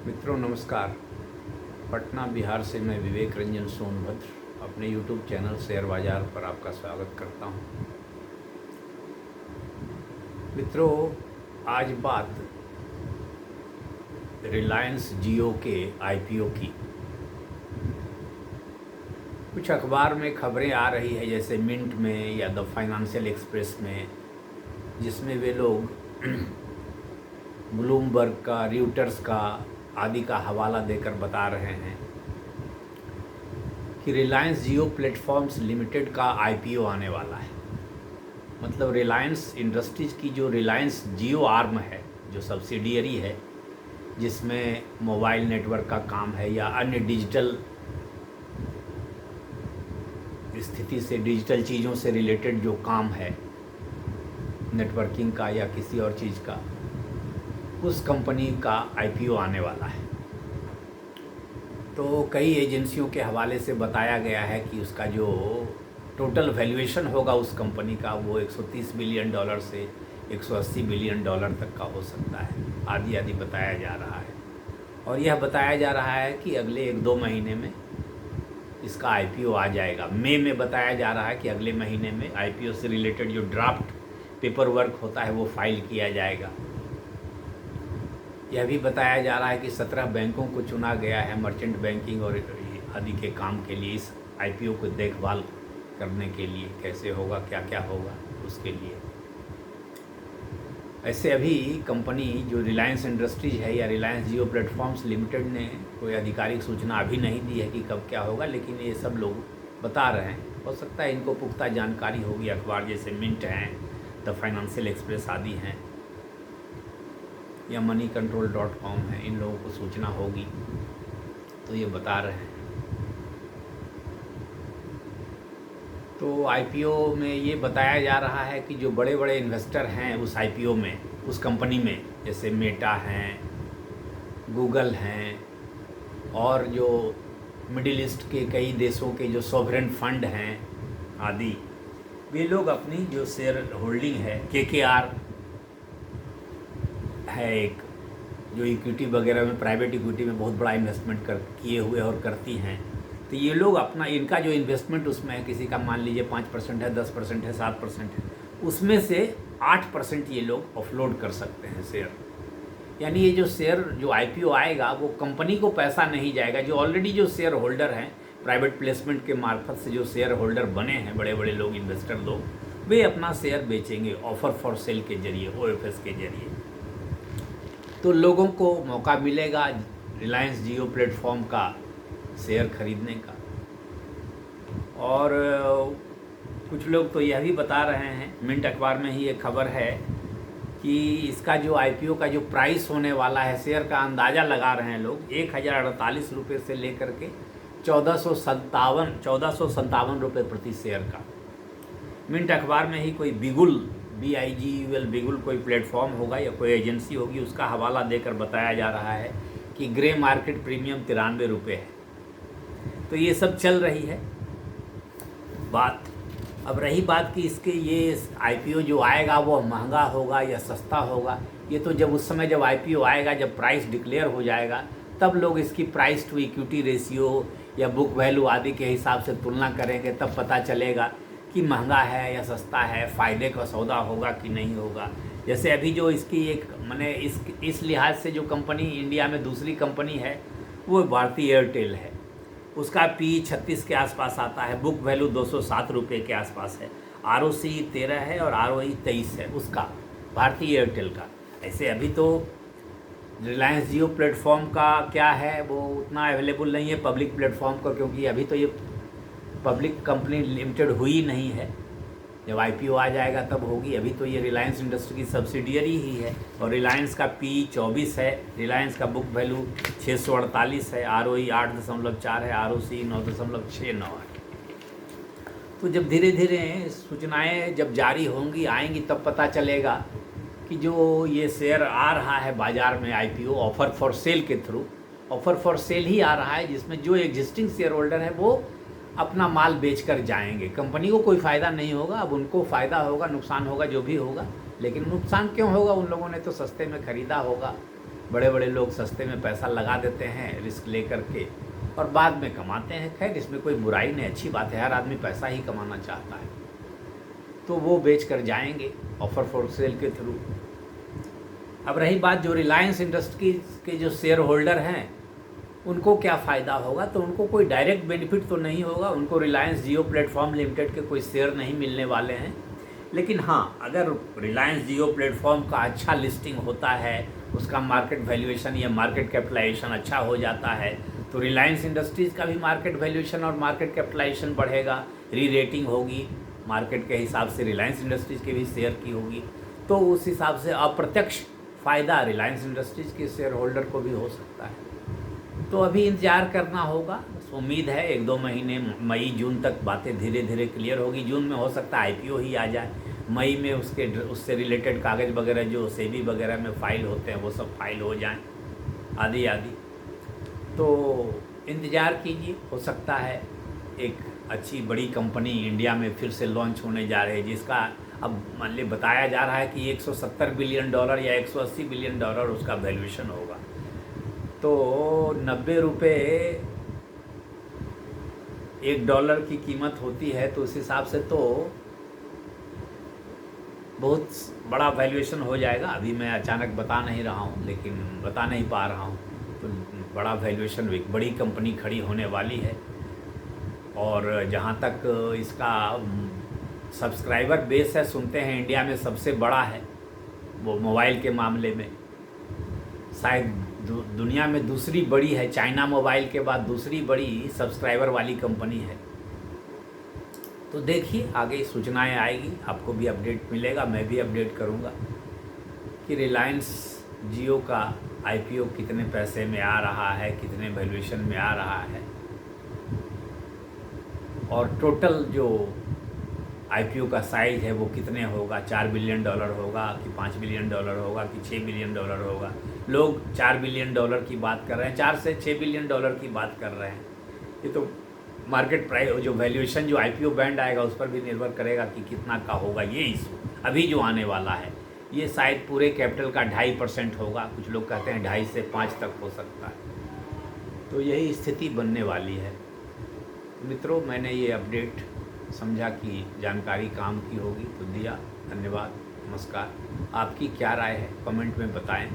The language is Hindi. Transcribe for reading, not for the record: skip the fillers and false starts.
मित्रों नमस्कार। पटना बिहार से मैं विवेक रंजन सोनभद्र अपने यूट्यूब चैनल शेयर बाज़ार पर आपका स्वागत करता हूं। मित्रों, आज बात रिलायंस जियो के आईपीओ की। कुछ अखबार में खबरें आ रही है, जैसे मिंट में या द फाइनेंशियल एक्सप्रेस में, जिसमें वे लोग ब्लूमबर्ग का, रॉयटर्स का आदि का हवाला देकर बता रहे हैं कि रिलायंस जियो प्लेटफॉर्म्स लिमिटेड का आईपीओ आने वाला है। मतलब रिलायंस इंडस्ट्रीज की जो रिलायंस जियो आर्म है, जो सब्सिडियरी है, जिसमें मोबाइल नेटवर्क का काम है या अन्य डिजिटल स्थिति से, डिजिटल चीज़ों से रिलेटेड जो काम है, नेटवर्किंग का या किसी और चीज़ का, उस कंपनी का आईपीओ आने वाला है। तो कई एजेंसियों के हवाले से बताया गया है कि उसका जो टोटल वैल्यूएशन होगा उस कंपनी का, वो 130 बिलियन डॉलर से 180 बिलियन डॉलर तक का हो सकता है, आदि आदि बताया जा रहा है। और यह बताया जा रहा है कि अगले 1-2 महीने में इसका आईपीओ आ जाएगा। मई में बताया जा रहा है कि अगले महीने में आईपीओ से रिलेटेड जो ड्राफ्ट पेपर वर्क होता है वो फाइल किया जाएगा। यह भी बताया जा रहा है कि 17 बैंकों को चुना गया है मर्चेंट बैंकिंग और आदि के काम के लिए, इस आईपीओ को देखभाल करने के लिए। कैसे होगा, क्या क्या होगा, उसके लिए। ऐसे अभी कंपनी जो रिलायंस इंडस्ट्रीज है या रिलायंस जियो प्लेटफॉर्म्स लिमिटेड ने कोई आधिकारिक सूचना अभी नहीं दी है कि कब क्या होगा, लेकिन ये सब लोग बता रहे हैं। हो सकता है इनको पुख्ता जानकारी होगी, अखबार जैसे मिंट हैं, द फाइनेंशियल एक्सप्रेस आदि हैं, या moneycontrol.com है, इन लोगों को सूचना होगी तो ये बता रहे हैं। तो आईपीओ में ये बताया जा रहा है कि जो बड़े बड़े इन्वेस्टर हैं उस आईपीओ में, उस कंपनी में, जैसे मेटा हैं, गूगल हैं, और जो मिडिल ईस्ट के कई देशों के जो सॉवरेन फंड हैं आदि, वे लोग अपनी जो शेयर होल्डिंग है, केकेआर है एक, जो इक्विटी वगैरह में, प्राइवेट इक्विटी में बहुत बड़ा इन्वेस्टमेंट किए हुए और करती हैं, तो ये लोग अपना, इनका जो इन्वेस्टमेंट उसमें है, किसी का मान लीजिए 5% है, 10% है, 7% है, उसमें से 8% ये लोग ऑफलोड कर सकते हैं शेयर। यानी ये जो शेयर, जो आईपीओ आएगा, वो कंपनी को पैसा नहीं जाएगा। जो ऑलरेडी जो शेयर होल्डर हैं, प्राइवेट प्लेसमेंट के मार्फत से जो शेयर होल्डर बने हैं, बड़े बड़े लोग, इन्वेस्टर लोग, वे अपना शेयर बेचेंगे ऑफर फॉर सेल के जरिए, OFS के जरिए। तो लोगों को मौका मिलेगा रिलायंस जियो प्लेटफॉर्म का शेयर खरीदने का। और कुछ लोग तो यह भी बता रहे हैं, मिंट अखबार में ही एक खबर है, कि इसका जो आईपीओ का जो प्राइस होने वाला है, शेयर का अंदाज़ा लगा रहे हैं लोग, 1048 रुपये से लेकर के 1457 रुपये प्रति शेयर का। मिंट अखबार में ही कोई बिगुल, BIGUL, बिगुल कोई प्लेटफॉर्म होगा या कोई एजेंसी होगी, उसका हवाला देकर बताया जा रहा है कि ग्रे मार्केट प्रीमियम 93 रुपये है। तो ये सब चल रही है बात। अब रही बात कि इसके ये आईपीओ जो आएगा वो महंगा होगा या सस्ता होगा, ये तो जब उस समय जब आईपीओ आएगा, जब प्राइस डिक्लेयर हो जाएगा, तब लोग इसकी प्राइस टू इक्विटी रेशियो या बुक वैल्यू आदि के हिसाब से तुलना करेंगे, तब पता चलेगा कि महंगा है या सस्ता है, फ़ायदे का सौदा होगा कि नहीं होगा। जैसे अभी जो इसकी एक, मैंने इस लिहाज से जो कंपनी इंडिया में दूसरी कंपनी है वो भारतीय एयरटेल है, उसका P 36 के आसपास आता है, बुक वैल्यू 207 रुपये के आसपास है, ROC 13 है और ROE 23 है उसका, भारतीय एयरटेल का। ऐसे अभी तो रिलायंस जियो प्लेटफॉर्म का क्या है, वो उतना अवेलेबल नहीं है पब्लिक प्लेटफॉर्म का, क्योंकि अभी तो ये पब्लिक कंपनी लिमिटेड हुई नहीं है। जब आईपीओ आ जाएगा तब होगी। अभी तो ये रिलायंस इंडस्ट्री की सब्सिडियरी ही है, और रिलायंस का P 24 है, रिलायंस का बुक वैल्यू 648 है, ROE 8.4 है, ROC 9.69 है। तो जब धीरे धीरे सूचनाएं जब जारी होंगी, आएंगी, तब पता चलेगा कि जो ये शेयर आ रहा है बाज़ार में, आईपीओ ऑफर फॉर सेल के थ्रू, ऑफर फॉर सेल ही आ रहा है, जिसमें जो एग्जिस्टिंग शेयर होल्डर है वो अपना माल बेचकर जाएंगे। कंपनी को कोई फ़ायदा नहीं होगा, अब उनको फ़ायदा होगा, नुकसान होगा, जो भी होगा, लेकिन नुकसान क्यों होगा, उन लोगों ने तो सस्ते में ख़रीदा होगा, बड़े बड़े लोग सस्ते में पैसा लगा देते हैं रिस्क ले करके और बाद में कमाते हैं। खैर इसमें कोई बुराई नहीं, अच्छी बात है, हर आदमी पैसा ही कमाना चाहता है, तो वो बेच कर जाएंगे ऑफर फॉर सेल के थ्रू। अब रही बात जो रिलायंस इंडस्ट्रीज के जो शेयर होल्डर हैं उनको क्या फ़ायदा होगा, तो उनको कोई डायरेक्ट बेनिफिट तो नहीं होगा, उनको रिलायंस जियो प्लेटफॉर्म लिमिटेड के कोई शेयर नहीं मिलने वाले हैं। लेकिन हाँ, अगर रिलायंस जियो प्लेटफॉर्म का अच्छा लिस्टिंग होता है, उसका मार्केट वैल्यूएशन या मार्केट कैपिटलाइजेशन अच्छा हो जाता है, तो रिलायंस इंडस्ट्रीज़ का भी मार्केट वैल्यूएशन और मार्केट कैपिटलाइजेशन बढ़ेगा, री रेटिंग होगी मार्केट के हिसाब से रिलायंस इंडस्ट्रीज़ के भी शेयर की होगी, तो उस हिसाब से अप्रत्यक्ष फ़ायदा रिलायंस इंडस्ट्रीज़ के शेयर होल्डर को भी हो सकता है। तो अभी इंतज़ार करना होगा, उम्मीद है 1-2 महीने मई जून तक बातें धीरे धीरे क्लियर होगी। जून में हो सकता है आईपीओ ही आ जाए, मई में उससे रिलेटेड कागज़ वगैरह जो सेबी वगैरह में फ़ाइल होते हैं वो सब फाइल हो जाएं आदि आदि। तो इंतज़ार कीजिए, हो सकता है एक अच्छी बड़ी कंपनी इंडिया में फिर से लॉन्च होने जा रही है, जिसका अब मान लीजिए बताया जा रहा है कि $170 बिलियन या $180 बिलियन उसका वैल्यूएशन होगा। तो 90 रुपये $1 की कीमत होती है, तो उस हिसाब से तो बहुत बड़ा वैल्यूएशन हो जाएगा। अभी मैं अचानक बता नहीं रहा हूँ, लेकिन बता नहीं पा रहा हूँ, तो बड़ा वैल्यूएशन, एक बड़ी कंपनी खड़ी होने वाली है। और जहाँ तक इसका सब्सक्राइबर बेस है, सुनते हैं इंडिया में सबसे बड़ा है वो मोबाइल के मामले में, शायद दुनिया में दूसरी बड़ी है, चाइना मोबाइल के बाद दूसरी बड़ी सब्सक्राइबर वाली कंपनी है। तो देखिए आगे सूचनाएं आएगी, आपको भी अपडेट मिलेगा, मैं भी अपडेट करूंगा कि रिलायंस जियो का आईपीओ कितने पैसे में आ रहा है, कितने वैल्यूएशन में आ रहा है, और टोटल जो आईपीओ का साइज़ है वो कितने होगा, $4 बिलियन होगा कि $5 बिलियन होगा कि $6 बिलियन होगा। लोग $4 बिलियन की बात कर रहे हैं, 4 से 6 बिलियन की बात कर रहे हैं। ये तो मार्केट प्राइस, जो वैल्यूएशन जो आईपीओ बैंड आएगा उस पर भी निर्भर करेगा कि कितना का होगा। ये इशू अभी जो आने वाला है ये शायद पूरे कैपिटल का 2.5% होगा, कुछ लोग कहते हैं 2.5 से 5 तक हो सकता है। तो यही स्थिति बनने वाली है। मित्रों, मैंने ये अपडेट समझा कि जानकारी काम की होगी तो दिया। धन्यवाद, नमस्कार। आपकी क्या राय है कमेंट में बताएं।